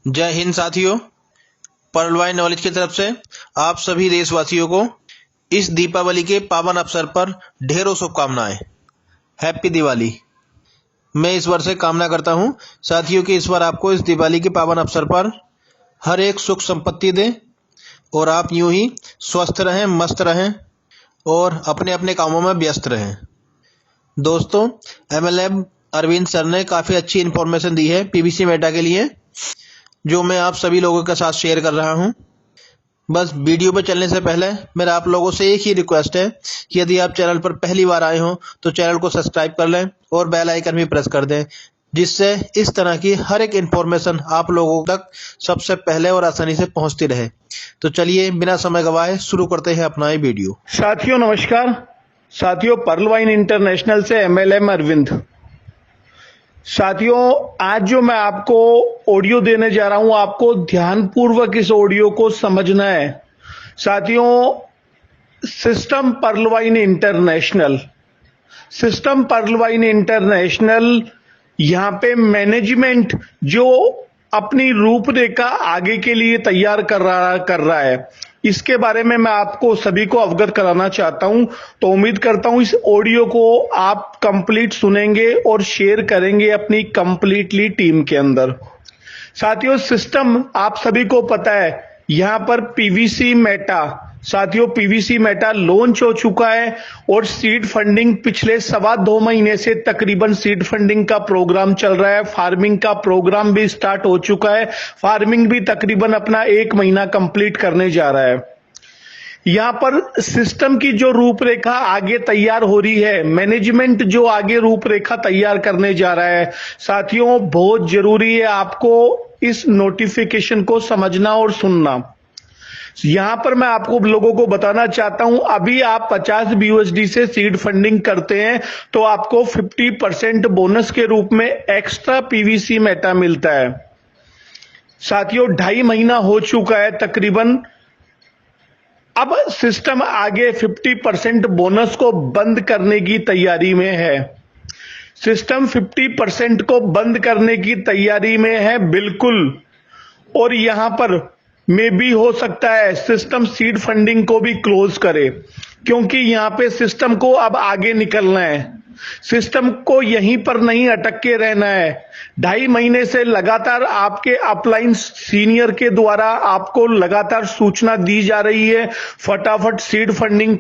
जय हिंद साथियों। पर्लवाइन नॉलेज की तरफ से आप सभी देशवासियों को इस दीपावली के पावन अवसर पर ढेरों शुभकामनाएं। हैप्पी दिवाली। मैं ईश्वर से कामना करता हूं साथियों कि ईश्वर आपको इस दिवाली के पावन अवसर पर हर एक सुख संपत्ति दे और आप यूं ही स्वस्थ रहें, मस्त रहें और अपने अपने कामों में व्यस्त रहें। दोस्तों, MLM अरविंद सर ने काफ़ी अच्छी इन्फॉर्मेशन दी है PVC मेटा के लिए, जो मैं आप सभी लोगों के साथ शेयर कर रहा हूं। बस वीडियो पर चलने से पहले मेरा आप लोगों से एक ही रिक्वेस्ट है कि यदि आप चैनल पर पहली बार आए हो तो चैनल को सब्सक्राइब कर लें और बेल आइकन भी प्रेस कर दें, जिससे इस तरह की हर एक इन्फॉर्मेशन आप लोगों तक सबसे पहले और आसानी से पहुंचती रहे। तो चलिए बिना समय गवाए शुरू करते हैं अपना ये वीडियो। साथियों नमस्कार। साथियों, पर्लवाइन इंटरनेशनल से MLM अरविंद। साथियों, आज जो मैं आपको ऑडियो देने जा रहा हूं, आपको ध्यानपूर्वक इस ऑडियो को समझना है। साथियों, सिस्टम पर्लवाइन इंटरनेशनल यहां पे मैनेजमेंट जो अपनी रूपरेखा आगे के लिए तैयार कर रहा है, इसके बारे में मैं आपको सभी को अवगत कराना चाहता हूं। तो उम्मीद करता हूं इस ऑडियो को आप कंप्लीट सुनेंगे और शेयर करेंगे अपनी कंप्लीटली टीम के अंदर। साथियों, सिस्टम आप सभी को पता है, यहां पर PVC मेटा लॉन्च हो चुका है और सीड फंडिंग पिछले 2.25 महीने से तकरीबन सीड फंडिंग का प्रोग्राम चल रहा है। फार्मिंग का प्रोग्राम भी स्टार्ट हो चुका है। फार्मिंग भी तकरीबन अपना 1 महीना कंप्लीट करने जा रहा है। यहां पर सिस्टम की जो रूपरेखा आगे तैयार हो रही है, मैनेजमेंट जो आगे रूपरेखा तैयार करने जा रहा है, साथियों बहुत जरूरी है आपको इस नोटिफिकेशन को समझना और सुनना। यहां पर मैं आपको लोगों को बताना चाहता हूं, अभी आप 50 BUSD से सीड फंडिंग करते हैं तो आपको 50% बोनस के रूप में एक्स्ट्रा PVC मेटा मिलता है। साथियों, 2.5 महीना हो चुका है तकरीबन। अब सिस्टम आगे 50% बोनस को बंद करने की तैयारी में है। सिस्टम 50% को बंद करने की तैयारी में है, बिल्कुल। और यहां पर में भी हो सकता है सिस्टम सीड फंडिंग को भी क्लोज करे, क्योंकि यहां पे सिस्टम को अब आगे निकलना है। सिस्टम को यहीं पर नहीं अटक के रहना है। 2.5 महीने से लगातार आपके अपलाइन सीनियर के द्वारा आपको लगातार सूचना दी जा रही है, फटाफट सीड फंडिंग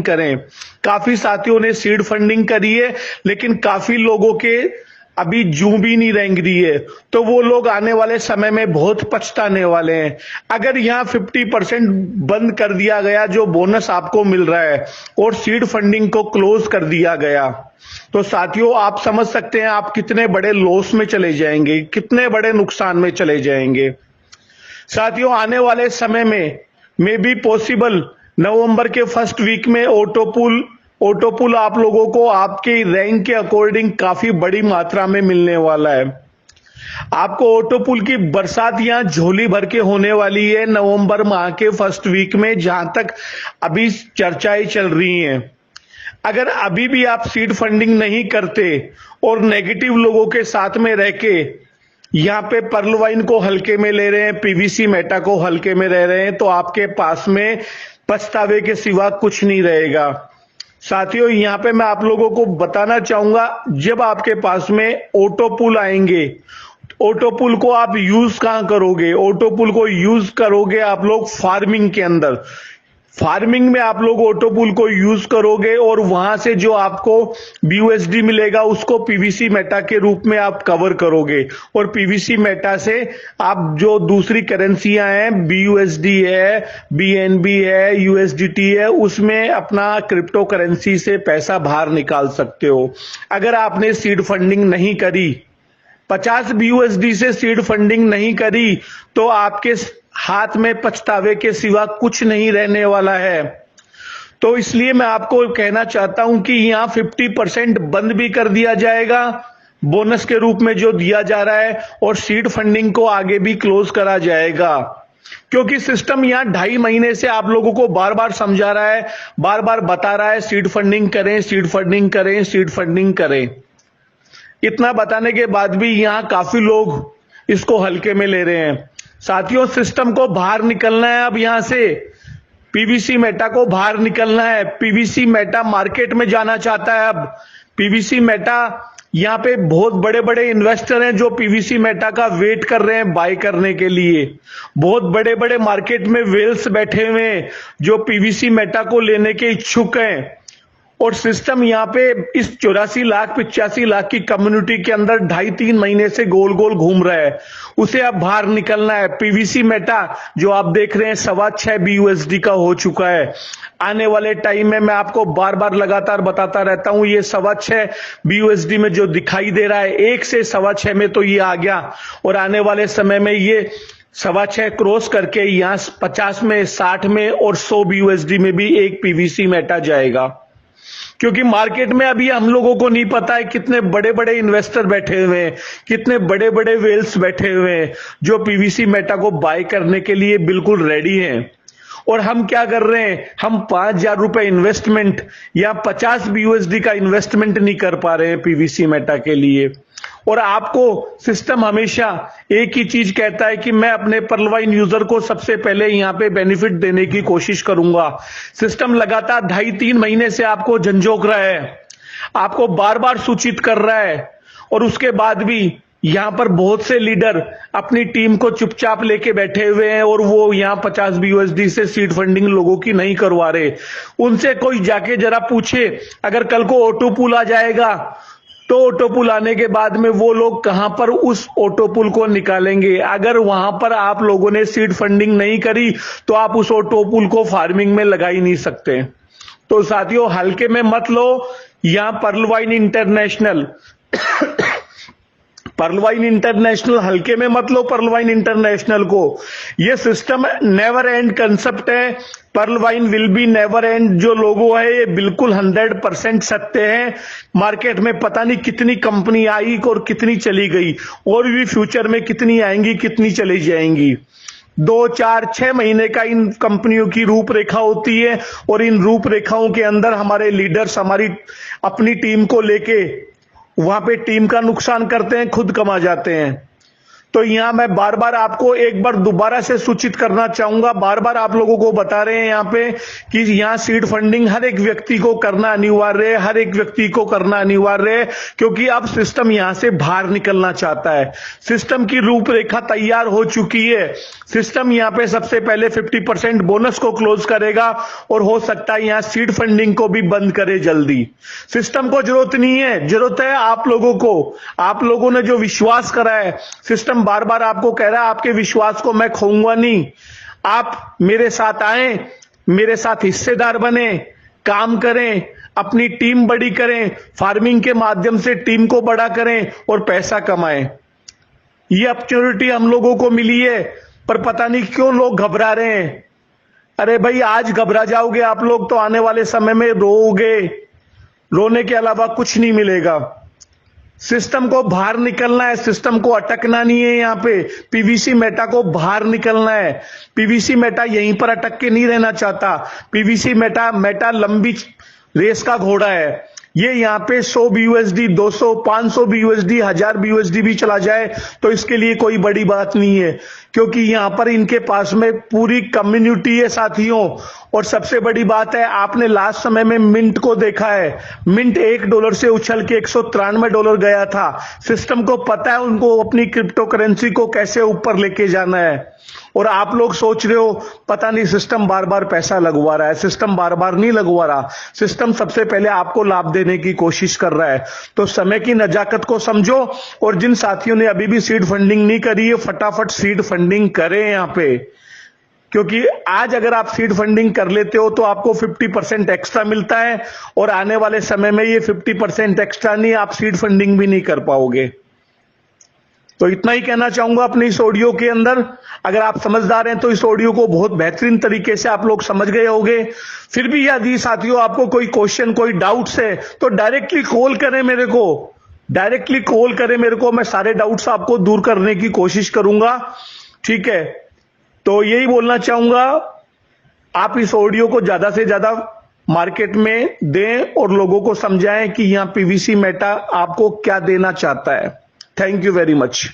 करें। काफी साथियों ने सीड फंडिंग करी है, लेकिन काफी लोगों के अभी जू भी नहीं रेंग रही है, तो वो लोग आने वाले समय में बहुत पछताने वाले हैं। अगर यहां 50% बंद कर दिया गया जो बोनस आपको मिल रहा है और सीड फंडिंग को क्लोज कर दिया गया, तो साथियों आप समझ सकते हैं आप कितने बड़े लॉस में चले जाएंगे, कितने बड़े नुकसान में चले जाएंगे। साथियों, आने वाले समय में भी पॉसिबल नवंबर के फर्स्ट वीक में ऑटोपुल आप लोगों को आपके रैंक के अकॉर्डिंग काफी बड़ी मात्रा में मिलने वाला है। आपको ऑटोपुल की बरसात यहां झोली भर के होने वाली है नवंबर माह के फर्स्ट वीक में, जहां तक अभी चर्चाएं चल रही हैं। अगर अभी भी आप सीड फंडिंग नहीं करते और नेगेटिव लोगों के साथ में रह के यहां पे पर्लवाइन को हल्के में ले रहे हैं, PVC मेटा को हल्के में रह रहे हैं, तो आपके पास में पछतावे के सिवा कुछ नहीं रहेगा। साथियों, यहां पे मैं आप लोगों को बताना चाहूंगा, जब आपके पास में ऑटोपुल आएंगे, ऑटोपुल को आप यूज कहां करोगे? ऑटोपुल को यूज करोगे आप लोग फार्मिंग के अंदर। फार्मिंग में आप लोग ऑटोपुल को यूज करोगे और वहां से जो आपको BUSD मिलेगा उसको PVC मेटा के रूप में आप कवर करोगे। और PVC मेटा से आप जो दूसरी करेंसियां हैं, BUSD है, BNB है, USDT है, उसमें अपना क्रिप्टो करेंसी से पैसा बाहर निकाल सकते हो। अगर आपने सीड फंडिंग नहीं करी, 50 BUSD से सीड फंडिंग नहीं करी, तो आपके हाथ में पछतावे के सिवा कुछ नहीं रहने वाला है। तो इसलिए मैं आपको कहना चाहता हूं कि यहां 50% बंद भी कर दिया जाएगा बोनस के रूप में जो दिया जा रहा है, और सीड फंडिंग को आगे भी क्लोज करा जाएगा, क्योंकि सिस्टम यहां 2.5 महीने से आप लोगों को बार बार समझा रहा है, बार बार बता रहा है सीड फंडिंग करें। इतना बताने के बाद भी यहाँ काफी लोग इसको हल्के में ले रहे हैं। साथियों, सिस्टम को बाहर निकलना है अब यहां से। पीवीसी मेटा को बाहर निकलना है। पीवीसी मेटा मार्केट में जाना चाहता है अब। पीवीसी मेटा, यहाँ पे बहुत बड़े बड़े इन्वेस्टर हैं जो पीवीसी मेटा का वेट कर रहे हैं बाय करने के लिए। बहुत बड़े बड़े मार्केट में वेल्स बैठे हुए हैं जो पीवीसी मेटा को लेने के इच्छुक हैं। और सिस्टम यहाँ पे इस 84 लाख 85 लाख की कम्युनिटी के अंदर 2.5-3 महीने से गोल गोल घूम रहा है। उसे अब बाहर निकलना है। पीवीसी मेटा जो आप देख रहे हैं 6.25 BUSD का हो चुका है। आने वाले टाइम में मैं आपको बार बार लगातार बताता रहता हूं, ये 6.25 BUSD में जो दिखाई दे रहा है 1 से 6.25 में तो ये आ गया, और आने वाले समय में ये 6.25 क्रॉस करके यहां 50 में, 60 में और 100 BUSD में भी एक पीवीसी मेटा जाएगा। क्योंकि मार्केट में अभी हम लोगों को नहीं पता है कितने बड़े बड़े इन्वेस्टर बैठे हुए हैं, कितने बड़े बड़े वेल्स बैठे हुए हैं जो पीवीसी मेटा को बाय करने के लिए बिल्कुल रेडी हैं। और हम क्या कर रहे हैं, हम 5,000 रुपए इन्वेस्टमेंट या 50 BUSD का इन्वेस्टमेंट नहीं कर पा रहे हैं पीवीसी मेटा के लिए। और आपको सिस्टम हमेशा एक ही चीज कहता है कि मैं अपने पर्लवाइन यूजर को सबसे पहले यहां पे बेनिफिट देने की कोशिश करूंगा। सिस्टम लगातार 2.5-3 महीने से आपको झंझोक रहा है, आपको बार बार सूचित कर रहा है, और उसके बाद भी यहां पर बहुत से लीडर अपनी टीम को चुपचाप लेके बैठे हुए हैं और वो यहां 50 BUSD से सीड फंडिंग लोगों की नहीं करवा रहे। उनसे कोई जाके जरा पूछे, अगर कल को ऑटो पूल आ जाएगा तो ऑटो पुल आने के बाद में वो लोग कहां पर उस ऑटो पुल को निकालेंगे। अगर वहां पर आप लोगों ने सीड फंडिंग नहीं करी तो आप उस ऑटो पुल को फार्मिंग में लगा ही नहीं सकते। तो साथियों, हल्के में मत लो। यहां पर्लवाइन इंटरनेशनल पर्लवाइन इंटरनेशनल हल्के में मत लो। पर्लवाइन इंटरनेशनल को, ये सिस्टम नेवर एंड कंसेप्ट है। पर्लवाइन विल बी नेवर एंड जो लोगो है ये बिल्कुल 100% सत्य है। मार्केट में पता नहीं कितनी कंपनी आई और कितनी चली गई, और भी फ्यूचर में कितनी आएंगी, कितनी चली जाएंगी। 2, 4, 6 महीने का इन कंपनियों की रूपरेखा होती है, और इन रूपरेखाओं के अंदर हमारे लीडर्स हमारी अपनी टीम को लेके वहां पे टीम का नुकसान करते हैं, खुद कमा जाते हैं। तो यहां मैं बार बार आपको एक बार दोबारा से सूचित करना चाहूंगा, बार बार आप लोगों को बता रहे हैं यहां पे कि यहां सीड फंडिंग हर एक व्यक्ति को करना अनिवार्य है, हर एक व्यक्ति को करना अनिवार्य है, क्योंकि अब सिस्टम यहां से बाहर निकलना चाहता है। सिस्टम की रूपरेखा तैयार हो चुकी है। सिस्टम यहां पे सबसे पहले 50% बोनस को क्लोज करेगा, और हो सकता है यहां सीड फंडिंग को भी बंद करे जल्दी। सिस्टम को जरूरत नहीं है, जरूरत है आप लोगों को। आप लोगों ने जो विश्वास करा है, सिस्टम बार बार आपको कह रहा है आपके विश्वास को मैं खोऊंगा नहीं। आप मेरे साथ आए, मेरे साथ हिस्सेदार बने, काम करें, अपनी टीम बड़ी करें, फार्मिंग के माध्यम से टीम को बड़ा करें और पैसा कमाएं। ये अपॉर्चुनिटी हम लोगों को मिली है, पर पता नहीं क्यों लोग घबरा रहे हैं। अरे भाई, आज घबरा जाओगे आप लोग तो आने वाले समय में रोओगे। रोने के अलावा कुछ नहीं मिलेगा। सिस्टम को बाहर निकलना है, सिस्टम को अटकना नहीं है। यहां पे पीवीसी मेटा को बाहर निकलना है। पीवीसी मेटा यहीं पर अटक के नहीं रहना चाहता। पीवीसी मेटा लंबी रेस का घोड़ा है। ये यहाँ पे 100 BUSD, 200, 500 BUSD, 1000 BUSD भी चला जाए तो इसके लिए कोई बड़ी बात नहीं है, क्योंकि यहां पर इनके पास में पूरी कम्युनिटी है साथियों। और सबसे बड़ी बात है, आपने लास्ट समय में मिंट को देखा है। मिंट $1 से उछल के $193 गया था। सिस्टम को पता है उनको अपनी क्रिप्टो करेंसी को कैसे ऊपर लेके जाना है। और आप लोग सोच रहे हो पता नहीं सिस्टम बार बार पैसा लगवा रहा है। सिस्टम बार बार नहीं लगवा रहा। सिस्टम सबसे पहले आपको लाभ देने की कोशिश कर रहा है। तो समय की नजाकत को समझो, और जिन साथियों ने अभी भी सीड फंडिंग नहीं करी है, फटाफट सीड फंडिंग करें यहां पे। क्योंकि आज अगर आप सीड फंडिंग कर लेते हो तो आपको 50% एक्स्ट्रा मिलता है, और आने वाले समय में ये 50% एक्स्ट्रा नहीं, आप सीड फंडिंग भी नहीं कर पाओगे। तो इतना ही कहना चाहूंगा अपने इस ऑडियो के अंदर। अगर आप समझदार हैं तो इस ऑडियो को बहुत बेहतरीन तरीके से आप लोग समझ गए होंगे। फिर भी यदि साथियों आपको कोई क्वेश्चन, कोई डाउट्स है तो डायरेक्टली कॉल करें मेरे को, डायरेक्टली कॉल करें मेरे को। मैं सारे डाउट्स आपको दूर करने की कोशिश करूंगा, ठीक है। तो यही बोलना चाहूंगा, आप इस ऑडियो को ज्यादा से ज्यादा मार्केट में दें और लोगों को समझाएं कि यहां पीवीसी मेटा आपको क्या देना चाहता है। Thank you very much.